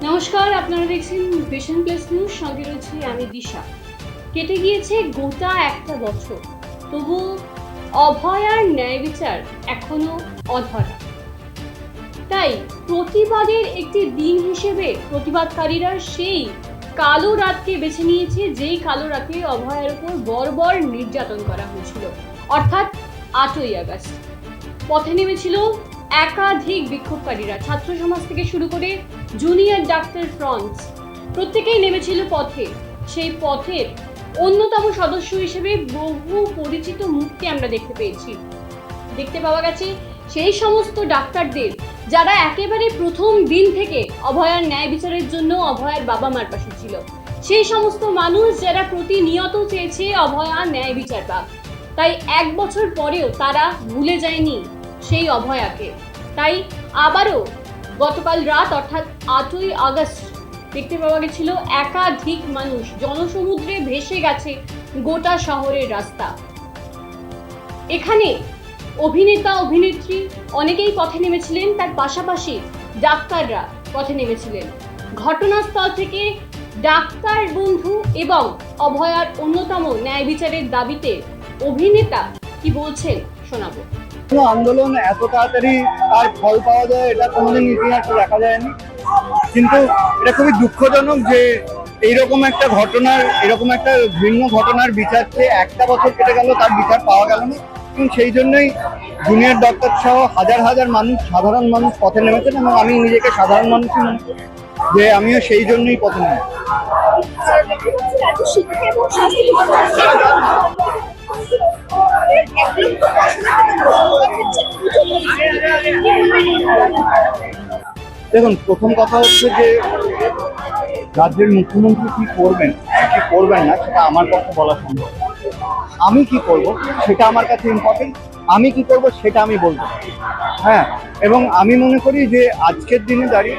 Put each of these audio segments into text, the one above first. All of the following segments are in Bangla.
নমস্কার, আপনারা দেখছেন ভিশন প্লাস নিউজ। সঙ্গে রয়েছে আমি দিশা। কেটে গিয়েছে গোটা একটা বছর, তবু অভয়ার ন্যায় বিচার এখনো অধরা। তাই প্রতিবাদের একটি দিন হিসেবে প্রতিবাদকারীরা সেই কালো রাতকে বেছে নিয়েছে, যেই কালো রাতে অভয়ার উপর বর্বর নির্যাতন করা হয়েছিল, অর্থাৎ 8ই আগস্ট। পথে নেমেছিল একাধিক বিক্ষোভকারীরা, ছাত্র সমাজ থেকে শুরু করে জুনিয়র ডাক্তার ফ্রন্টস, প্রত্যেকেই নেমেছিল পথে। সেই পথের অন্যতম সদস্য হিসেবে বহু পরিচিত মুখকে আমরা দেখতে পাওয়া গেছে সেই সমস্ত ডাক্তারদের যারা একেবারে প্রথম দিন থেকে অভয়ার ন্যায় বিচারের জন্য অভয়ার বাবা মার পাশে ছিল, সেই সমস্ত মানুষ যারা প্রতিনিয়ত চেয়েছে অভয়া ন্যায় বিচার পাক। তাই এক বছর পরেও তারা ভুলে যায়নি সেই অভয়াকে। তাই আবারও গতকাল রাত অর্থাৎ 8ই আগস্ট দেখতে পাওয়া গেছিল একাধিক মানুষ জনসমুদ্রে ভেসে গেছে গোটা শহরের রাস্তা। এখানে অভিনেতা অভিনেত্রী অনেকেই পথে নেমেছিলেন, তার পাশাপাশি ডাক্তাররা পথে নেমেছিলেন। ঘটনাস্থল থেকে ডাক্তার বন্ধু এবং অভয়ার অন্যতম ন্যায় বিচারের দাবিতে অভিনেতা কি বলছেন শোনাবো। আন্দোলন এত তাড়াতাড়ি তার ফল পাওয়া যায় এটা কোনোদিন ইতিহাসে দেখা যায়নি, কিন্তু এটা খুবই দুঃখজনক যে এরকম একটা ভিন্ন ঘটনার বিচার চেয়ে একটা বছর কেটে গেল, তার বিচার পাওয়া গেল না। এবং সেই জন্যই জুনিয়র ডক্টর সহ হাজার হাজার মানুষ, সাধারণ মানুষ পথে নেমেছেন, এবং আমি নিজেকে সাধারণ মানুষই মনে করি যে আমিও সেই জন্যই পথে নেমেছি। দেখুন, প্রথম কথা হচ্ছে যে রাজ্যের মুখ্যমন্ত্রী কি করবেন কি করবেন না সেটা আমার পক্ষে বলা সম্ভব। আমি কি করব সেটা আমার কাছে ইম্পর্টেন্ট, আমি কি করব সেটা আমি বলতে পারি। হ্যাঁ, এবং আমি মনে করি যে আজকের দিনে দাঁড়িয়ে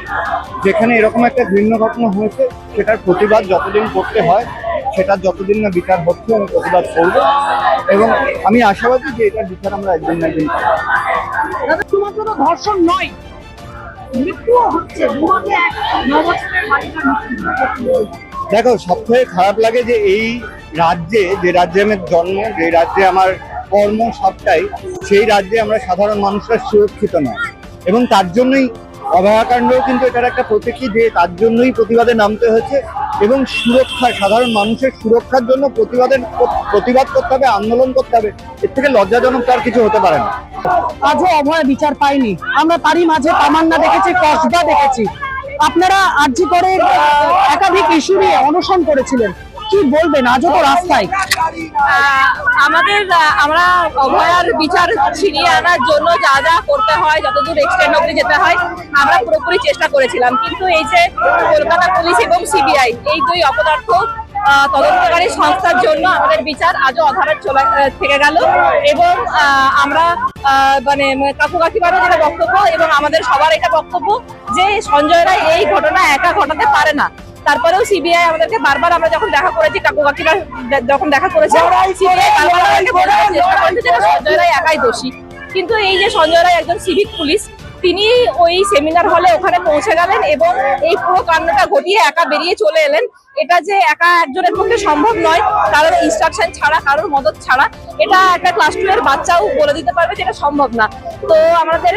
যেখানে এরকম একটা ঘৃণ্য ঘটনা হয়েছে, সেটার প্রতিবাদ যতদিন করতে হয়, সেটার যতদিন না বিচার হচ্ছে আমি প্রতিবাদ করবো, এবং আমি আশাবাদী যে এটার বিচার আমরা একদিন না একদিন পাবো। শুধুমাত্র ধর্ষণ নয়, মৃত্যুও হচ্ছে। দেখো, সবথেকে খারাপ লাগে যে এই রাজ্যে, যে রাজ্যে আমার জন্ম, যে রাজ্যে আমার কর্ম সবটাই, সেই রাজ্যে আমরা সাধারণ মানুষরা সুরক্ষিত নয়। এবং তার জন্যই অভয়াকাণ্ডও কিন্তু এটার একটা প্রতীকী, যে তার জন্যই প্রতিবাদে নামতে হয়েছে। এবং সুরক্ষা, সাধারণ মানুষের সুরক্ষার জন্য প্রতিবাদ করতে হবে, আন্দোলন করতে হবে। এর থেকে লজ্জাজনক তার কিছু হতে পারে না। আজও অভয়া বিচার পাইনি। আমরা তারই মাঝে তামান্না দেখেছি, কসবা দেখেছি। আপনারা আরজি করে একাধিক ইস্যু নিয়ে অনশন করেছিলেন, কি বলবেন? আজও তো রাস্তায়। আমরা অভয়ার বিচার ছিনিয়ে আনার জন্য যা যা করতে হয়, যতদূর এক্সটেন্ড অব্দি যেতে হয়, আমরা পুরোপুরি চেষ্টা করেছিলাম। কিন্তু এই যে কলকাতা পুলিশ এবং সিবিআই, এই দুই অপদার্থ তদন্তকারী সংস্থার জন্য আমাদের বিচার আজও অধরা থেকে গেল। এবং আমরা মানে কাকু কাকিমারও যেটা বক্তব্য এবং আমাদের সবার এটা বক্তব্য যে সঞ্জয় রায় এই ঘটনা একা ঘটাতে পারে না। তারপরেও সিবিআই আমাদেরকে বারবার, আমরা যখন দেখা করেছি, কাকু কাকিমা যখন দেখা করেছে, সঞ্জয় রায় একাই দোষী। কিন্তু এই যে সঞ্জয় রায় একজন সিভিক পুলিশ, তিনি ওই সেমিনার হলে ওখানে পৌঁছে গেলেন এবং এই পুরো কাণ্ডটা ঘটিয়ে একা বেরিয়ে চলে এলেন। এটা যে একা একজনের পক্ষে সম্ভব নয়, কারোর ইনস্ট্রাকশন ছাড়া, কারোর মদত ছাড়া। এটা একটা ক্লাস 2 এর বাচ্চাও বলে দিতে পারবে যে এটা সম্ভব না। তো আমাদের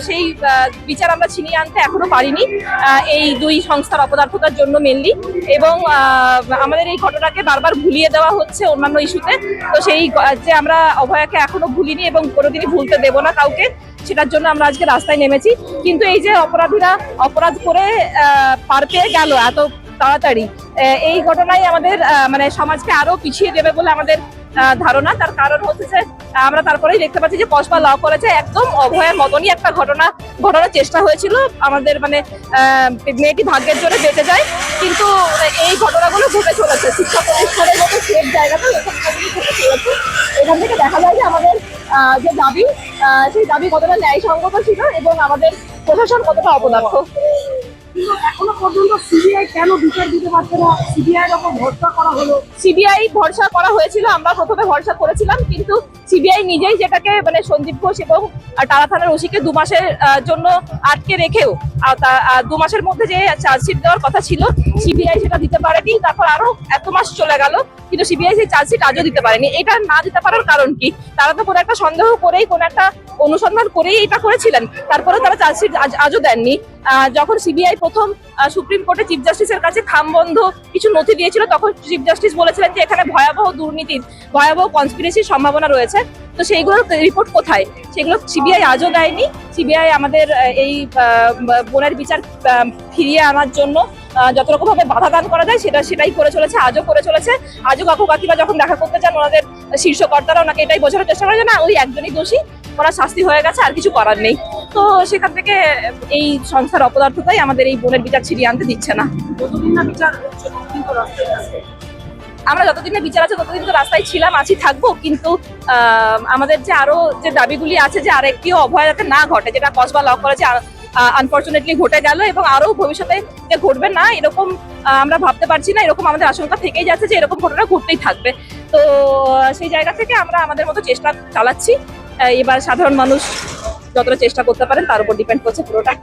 সেই বিচার আমরা ছিনিয়ে আনতে এখনো পারিনি, এই দুই সংস্থার অপদার্থতার জন্য মেনলি। এবং আমাদের এই ঘটনাকে বারবার ভুলিয়ে দেওয়া হচ্ছে অন্যান্য ইস্যুতে। তো সেই যে আমরা অভয়াকে এখনো ভুলিনি এবং কোনোদিনই ভুলতে দেবো না কাউকে, সেটার জন্য আমরা আজকে রাস্তায় নেমেছি। কিন্তু এই যে অপরাধীরা অপরাধ করে পার পেয়ে গেল এত তাড়াতাড়ি, এই ঘটনাই আমাদের মানে সমাজকে আরো পিছিয়ে দেবে বলে আমাদের ধারণা। তার কারণ হচ্ছে যে আমরা তারপরেই দেখতে পাচ্ছি যে কসবা ল কলেজে একদম অভয়ের মতনই একটা ঘটনার চেষ্টা হয়েছিল। আমাদের মানে মেয়েটি ভাগ্যের জন্য বেঁচে যায়, কিন্তু এই ঘটনাগুলো ঘটে চলেছে শিক্ষা প্রতিষ্ঠানের মতো সেফ জায়গাতেও ঘটে চলেছে। এখান থেকে দেখা যায় যে আমাদের যে দাবি, সেই দাবি কতটা ন্যায়সঙ্গত ছিল এবং আমাদের প্রশাসন কতটা অপদার্থ। এখনো পর্যন্ত সিবিআই কেন বিচার দিতে পারছে না? সিবিআই যখন ভরসা করা হলো, সিবিআই ভরসা করা হয়েছিল, আমরা প্রথমে ভরসা করেছিলাম, কিন্তু সিবিআই নিজেই যেটাকে মানে সঞ্জীব ঘোষ এবং টালা থানার ওসিকে 2 মাসের জন্য আটকে রেখেও 2 মাসের মধ্যে যে চার্জশিট দেওয়ার কথা ছিল সিবিআই সেটা দিতে পারেনি। তারপর আরো এত মাস চলে গেল, কিন্তু সিবিআই সেই চার্জশিট আজও দিতে পারেনি। এটা না দিতে পারার কারণ কি? তারা তো কোনো একটা সন্দেহ করেই, কোনো একটা অনুসন্ধান করেই এটা করেছিলেন, তারপরে তারা চার্জশিট আজও দেননি। যখন সিবিআই প্রথম সুপ্রিম কোর্টে চিফ জাস্টিসের কাছে খামবন্ধ কিছু নথি দিয়েছিল, তখন চিফ জাস্টিস বলেছিলেন যে এখানে ভয়াবহ দুর্নীতির, ভয়াবহ কনস্পিরেসির সম্ভাবনা রয়েছে। তো সেইগুলোর রিপোর্ট কোথায়? সেগুলো সিবিআই আজও দেয়নি। সিবিআই আমাদের এই বোনের বিচার ফিরিয়ে আনার জন্য যত রকম ভাবে বাধা দান করা যায় সেটাই করে চলেছে, আজও করে চলেছে। আজও কাকু কাকিমা যখন দেখা করতে যান, ওনাদের শীর্ষ কর্তারা ওনাকে এটাই বোঝানোর চেষ্টা করে যে না, ওই একজনই দোষী, ওরা শাস্তি হয়ে গেছে, আর কিছু করার নেই। তো সেখান থেকে এই সংস্থার অপদার্থতাই আমাদের এই বোনের বিচার ছিনিয়ে আনতে দিচ্ছে না। যতদিন না বিচার হচ্ছে ততদিন তো রাস্তায় আছে। আমরা যতদিন না বিচার আছে ততদিন তো রাস্তায় ছিলাম, আছি, থাকবো। কিন্তু আমাদের যে আরো যে দাবিগুলি আছে, যে আরেকটিও অভয় যাতে না ঘটে, যেটা কসবা ল করেছে আনফরচুনেটলি ঘটে গেল, এবং আরো ভবিষ্যতে যে ঘটবে না এরকম আমরা ভাবতে পারছি না, এরকম আমাদের আশঙ্কা থেকেই যাচ্ছে যে এরকম ঘটনা ঘটতেই থাকবে। তো সেই জায়গা থেকে আমরা আমাদের মতো চেষ্টা চালাচ্ছি। এবার সাধারণ মানুষ যতটা চেষ্টা করতে পারেন তার উপর ডিপেন্ড করছে পুরোটা।